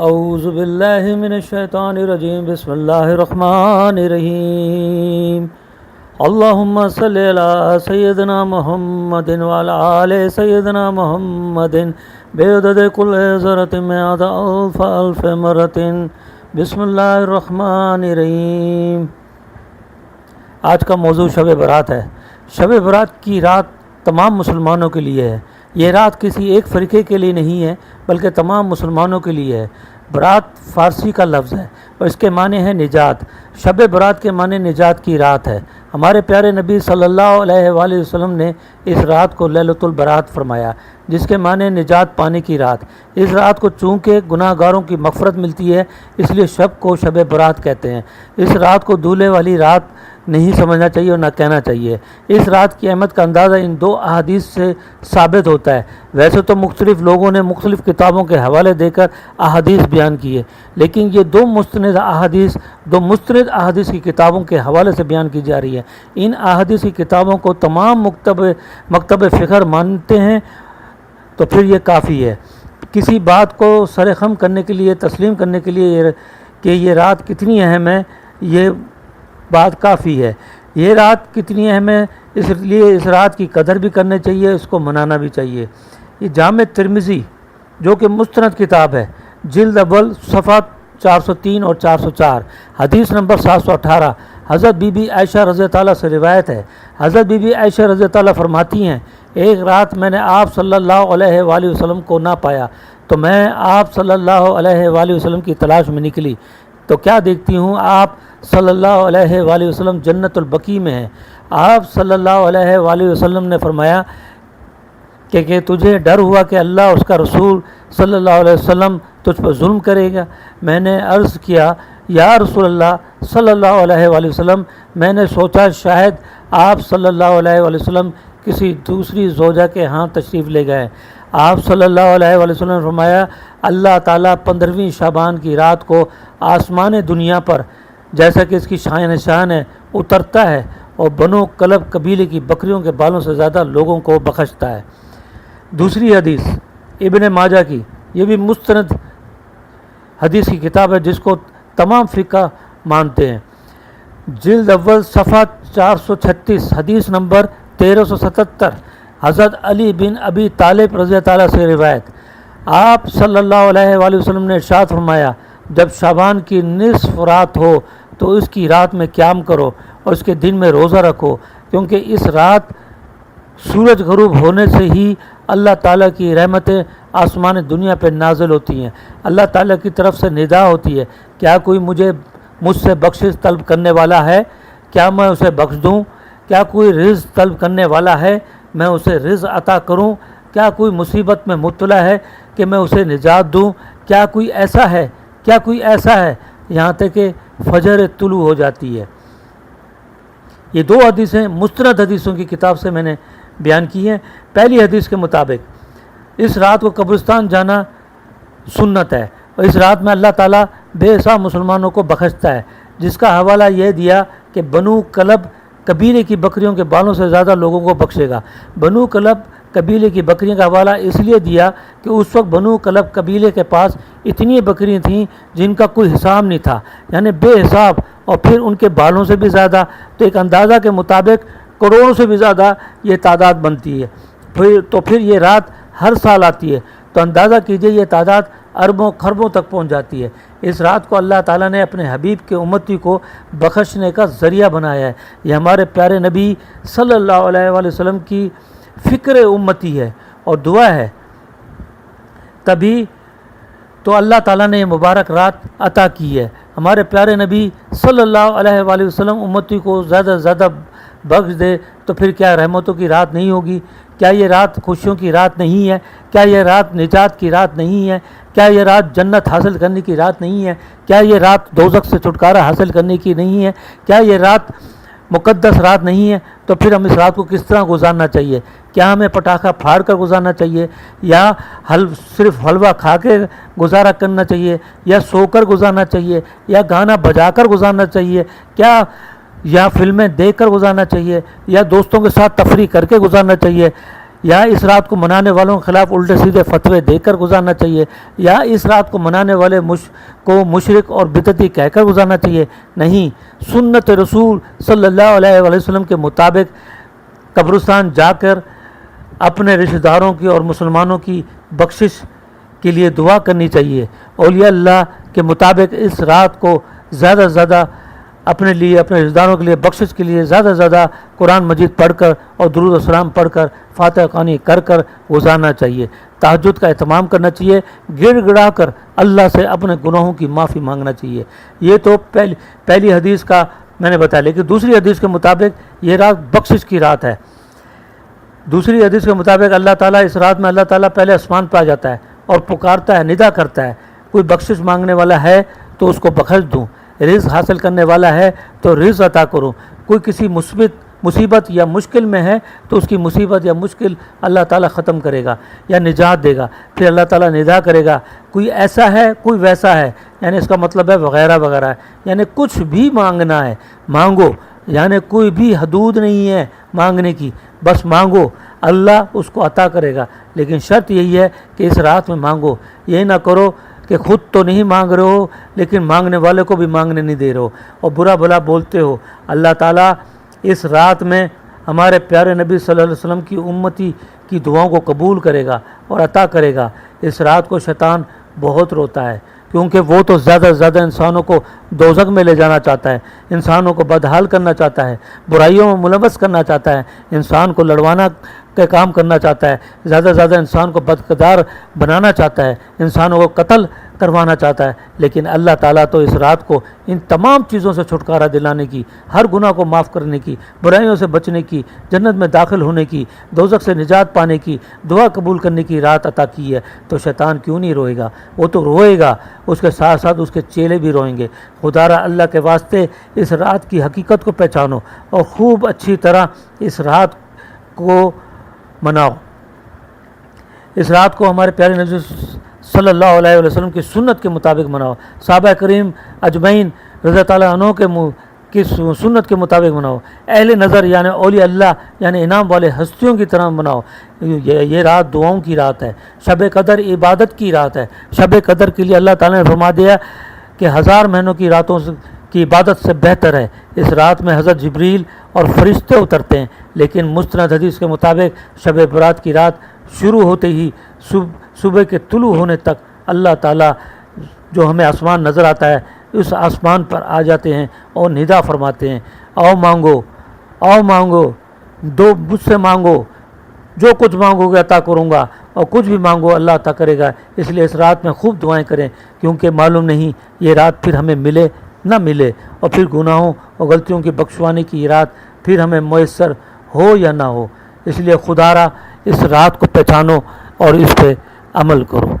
اعوذ باللہ من الشیطان الرجیم بسم اللہ الرحمن الرحیم اللہم صلی علی سیدنا محمد وعلی آل سیدنا محمد بعدد کل ذرۃ مئات الف الف مرۃ بسم اللہ الرحمن الرحیم۔ آج کا موضوع شب برات ہے۔ شب برات کی رات تمام مسلمانوں کے لیے ہے۔ یہ رات کسی ایک فرقے کے لیے نہیں ہے بلکہ تمام مسلمانوں کے لیے ہے۔ برات فارسی کا لفظ ہے اور اس کے معنی ہے نجات۔ شب برات کے معنی نجات کی رات ہے۔ ہمارے پیارے نبی صلی اللہ علیہ وآلہ وسلم نے اس رات کو لیلۃ البرات فرمایا، جس کے معنی نجات پانے کی رات۔ اس رات کو چونکہ گناہ گاروں کی مغفرت ملتی ہے اس لیے شب کو شب برات کہتے ہیں۔ اس رات کو دولے والی رات نہیں سمجھنا چاہیے اور نہ کہنا چاہیے۔ اس رات کی اہمیت کا اندازہ ان دو احادیث سے ثابت ہوتا ہے۔ ویسے تو مختلف لوگوں نے مختلف کتابوں کے حوالے دے کر احادیث بیان کیے، لیکن یہ دو مستند احادیث کی کتابوں کے حوالے سے بیان کی جا رہی ہے۔ ان احادیث کی کتابوں کو تمام مکتب فکر مانتے ہیں تو پھر یہ کافی ہے۔ کسی بات کو سرخم کرنے کے لیے، تسلیم کرنے کے لیے کہ یہ رات کتنی اہم ہے، یہ بات کافی ہے۔ یہ رات کتنی اہم ہے، اس لیے اس رات کی قدر بھی کرنی چاہیے، اس کو منانا بھی چاہیے۔ یہ جامع ترمذی جو کہ مستند کتاب ہے، جلد اول صفحہ 403 اور 404، حدیث نمبر 718، حضرت بی بی عائشہ رضی تعالیٰ سے روایت ہے۔ حضرت بی بی عائشہ رضی تعالیٰ فرماتی ہیں، ایک رات میں نے آپ صلی اللہ علیہ وآلہ وسلم کو نہ پایا تو میں آپ صلی اللہ علیہ وآلہ وسلم کی تلاش میں نکلی تو کیا دیکھتی ہوں، آپ صلی اللہ علیہ وآلہ وسلم جنت البقیع میں ہیں۔ آپ صلی اللہ علیہ وآلہ وسلم نے فرمایا کہ تجھے ڈر ہوا کہ اللہ اس کا رسول صلی اللہ علیہ وسلم تجھ پر ظلم کرے گا؟ میں نے عرض کیا، یا رسول اللہ صلی اللہ علیہ وآلہ وسلم، میں نے سوچا شاید آپ صلی اللہ علیہ وآلہ وسلم کسی دوسری زوجہ کے ہاں تشریف لے گئے۔ آپ صلی اللہ علیہ وآلہ وسلم نے فرمایا، اللہ تعالیٰ 15ویں شعبان کی رات کو آسمان دنیا پر جیسا کہ اس کی شان ہے اترتا ہے اور بنو کلب قبیلے کی بکریوں کے بالوں سے زیادہ لوگوں کو بخشتا ہے۔ دوسری حدیث ابن ماجہ کی، یہ بھی مستند حدیث کی کتاب ہے جس کو تمام فقہ مانتے ہیں، جلد اول صفحہ 436، حدیث نمبر 1377، حضرت علی بن ابی طالب رضی تعالیٰ سے روایت۔ آپ صلی اللہ علیہ وآلہ وسلم نے ارشاد فرمایا، جب شعبان کی نصف رات ہو تو اس کی رات میں قیام کرو اور اس کے دن میں روزہ رکھو، کیونکہ اس رات سورج غروب ہونے سے ہی اللہ تعالیٰ کی رحمتیں آسمان دنیا پہ نازل ہوتی ہیں۔ اللہ تعالیٰ کی طرف سے ندا ہوتی ہے، کیا کوئی مجھ سے بخشش طلب کرنے والا ہے؟ کیا میں اسے بخش دوں؟ کیا کوئی رزق طلب کرنے والا ہے؟ میں اسے رزق عطا کروں؟ کیا کوئی مصیبت میں مبتلا ہے کہ میں اسے نجات دوں؟ کیا کوئی ایسا ہے یہاں تک کہ فجر طلوع ہو جاتی ہے۔ یہ دو حدیثیں مستند حدیثوں کی کتاب سے میں نے بیان کی ہیں۔ پہلی حدیث کے مطابق اس رات کو قبرستان جانا سنت ہے اور اس رات میں اللہ تعالیٰ بے حساب مسلمانوں کو بخشتا ہے، جس کا حوالہ یہ دیا کہ بنو کلب قبیلے کی بکریوں کے بالوں سے زیادہ لوگوں کو بخشے گا۔ بنو کلب قبیلے کی بکریوں کا حوالہ اس لیے دیا کہ اس وقت بنو کلب قبیلے کے پاس اتنی بکریاں تھیں جن کا کوئی حساب نہیں تھا، یعنی بے حساب، اور پھر ان کے بالوں سے بھی زیادہ، تو ایک اندازہ کے مطابق کروڑوں سے بھی زیادہ یہ تعداد بنتی ہے۔ پھر یہ رات ہر سال آتی ہے تو اندازہ کیجئے یہ تعداد اربوں خربوں تک پہنچ جاتی ہے۔ اس رات کو اللہ تعالیٰ نے اپنے حبیب کے امتی کو بخشنے کا ذریعہ بنایا ہے۔ یہ ہمارے پیارے نبی صلی اللہ علیہ وآلہ وسلم کی فکر امتی ہے اور دعا ہے، تبھی تو اللہ تعالیٰ نے یہ مبارک رات عطا کی ہے۔ ہمارے پیارے نبی صلی اللہ علیہ وآلہ وسلم امتی کو زیادہ سے زیادہ بخش دے تو پھر کیا رحمتوں کی رات نہیں ہوگی؟ کیا یہ رات خوشیوں کی رات نہیں ہے؟ کیا یہ رات نجات کی رات نہیں ہے؟ کیا یہ رات جنت حاصل کرنے کی رات نہیں ہے؟ کیا یہ رات دوزخ سے چھٹکارا حاصل کرنے کی نہیں ہے؟ کیا یہ رات مقدس رات نہیں ہے؟ تو پھر ہم اس رات کو کس طرح گزارنا چاہیے؟ کیا ہمیں پٹاخہ پھاڑ کر گزارنا چاہیے، یا صرف حلوہ کھا کے گزارا کرنا چاہیے، یا سو کر گزارنا چاہیے، یا گانا بجا کر گزارنا چاہیے، یا فلمیں دیکھ کر گزارنا چاہیے، یا دوستوں کے ساتھ تفریح کر کے گزارنا چاہیے؟ یا اس رات کو منانے والوں کے خلاف الٹے سیدھے فتوے دے کر گزارنا چاہیے، یا اس رات کو منانے والے کو مشرک اور بدعتی کہہ کر گزارنا چاہیے؟ نہیں، سنت رسول صلی اللہ علیہ وآلہ وسلم کے مطابق قبرستان جا کر اپنے رشتہ داروں کی اور مسلمانوں کی بخشش کے لیے دعا کرنی چاہیے۔ اولیاء اللہ کے مطابق اس رات کو زیادہ سے زیادہ اپنے لیے، اپنے رشتہ داروں کے لیے بخشش کے لیے زیادہ سے زیادہ قرآن مجید پڑھ کر اور درود و سلام پڑھ کر فاتحہ خوانی کر کر گزارنا چاہیے۔ تہجد کا اہتمام کرنا چاہیے، گڑ گڑا کر اللہ سے اپنے گناہوں کی معافی مانگنا چاہیے۔ یہ تو پہلی حدیث کا میں نے بتایا، لیکن دوسری حدیث کے مطابق یہ رات بخشش کی رات ہے۔ دوسری حدیث کے مطابق اللہ تعالیٰ اس رات میں اللہ تعالیٰ پہلے آسمان پہ آ جاتا ہے اور پکارتا ہے، ندا کرتا ہے، کوئی بخشش مانگنے والا ہے تو اس کو بخش دوں، رزق حاصل کرنے والا ہے تو رزق عطا کروں، کوئی کسی مصیبت یا مشکل میں ہے تو اس کی مصیبت یا مشکل اللہ تعالیٰ ختم کرے گا یا نجات دے گا۔ پھر اللہ تعالیٰ ندا کرے گا، کوئی ایسا ہے کوئی ویسا ہے، یعنی اس کا مطلب ہے وغیرہ وغیرہ ہے، یعنی کچھ بھی مانگنا ہے مانگو، یعنی کوئی بھی حدود نہیں ہے مانگنے کی، بس مانگو، اللہ اس کو عطا کرے گا۔ لیکن شرط یہی ہے کہ اس رات میں مانگو، یہ نہ کرو کہ خود تو نہیں مانگ رہے ہو لیکن مانگنے والے کو بھی مانگنے نہیں دے رہے ہو اور برا بھلا بولتے ہو۔ اللہ تعالیٰ اس رات میں ہمارے پیارے نبی صلی اللہ علیہ وسلم کی امتی کی دعاؤں کو قبول کرے گا اور عطا کرے گا۔ اس رات کو شیطان بہت روتا ہے، کیونکہ وہ تو زیادہ سے زیادہ انسانوں کو دوزخ میں لے جانا چاہتا ہے، انسانوں کو بدحال کرنا چاہتا ہے، برائیوں میں ملوث کرنا چاہتا ہے، انسان کو لڑوانا کا کام کرنا چاہتا ہے، زیادہ سے زیادہ انسان کو بدکردار بنانا چاہتا ہے، انسانوں کو قتل کروانا چاہتا ہے۔ لیکن اللہ تعالیٰ تو اس رات کو ان تمام چیزوں سے چھٹکارا دلانے کی، ہر گناہ کو معاف کرنے کی، برائیوں سے بچنے کی، جنت میں داخل ہونے کی، دوزخ سے نجات پانے کی، دعا قبول کرنے کی رات عطا کی ہے۔ تو شیطان کیوں نہیں روئے گا؟ وہ تو روئے گا، اس کے ساتھ ساتھ اس کے چیلے بھی روئیں گے۔ خدا را اللہ کے واسطے اس رات کی حقیقت کو پہچانو اور خوب اچھی طرح اس رات کو مناؤ۔ اس رات کو ہمارے پیارے نبی صلی اللہ علیہ وسلم کی سنت کے مطابق مناؤ، صحابہ کریم اجمعین رضی تعالیٰ عنہ کی سنت کے مطابق مناؤ، اہل نظر یعنی اولیاء اللہ یعنی انعام والے ہستیوں کی طرح مناؤ۔ یہ رات دعاؤں کی رات ہے، شب قدر عبادت کی رات ہے۔ شب قدر کے لیے اللہ تعالیٰ نے فرما دیا کہ 1000 مہینوں کی راتوں کی عبادت سے بہتر ہے۔ اس رات میں حضرت جبریل اور فرشتے اترتے ہیں، لیکن مستند حدیث کے مطابق شب برات کی رات شروع ہوتے ہی صبح کے طلوع ہونے تک اللہ تعالیٰ جو ہمیں آسمان نظر آتا ہے اس آسمان پر آ جاتے ہیں اور ندا فرماتے ہیں، آؤ مانگو، آؤ مانگو، مجھ سے مانگو، جو کچھ مانگو گے عطا کروں گا، اور کچھ بھی مانگو اللہ عطا کرے گا۔ اس لیے اس رات میں خوب دعائیں کریں، کیونکہ معلوم نہیں یہ رات پھر ہمیں ملے نہ ملے، اور پھر گناہوں اور غلطیوں کی بخشوانے کی رات پھر ہمیں میسر ہو یا نہ ہو۔ اس لیے خدا را اس رات کو پہچانو اور اس پہ عمل کرو۔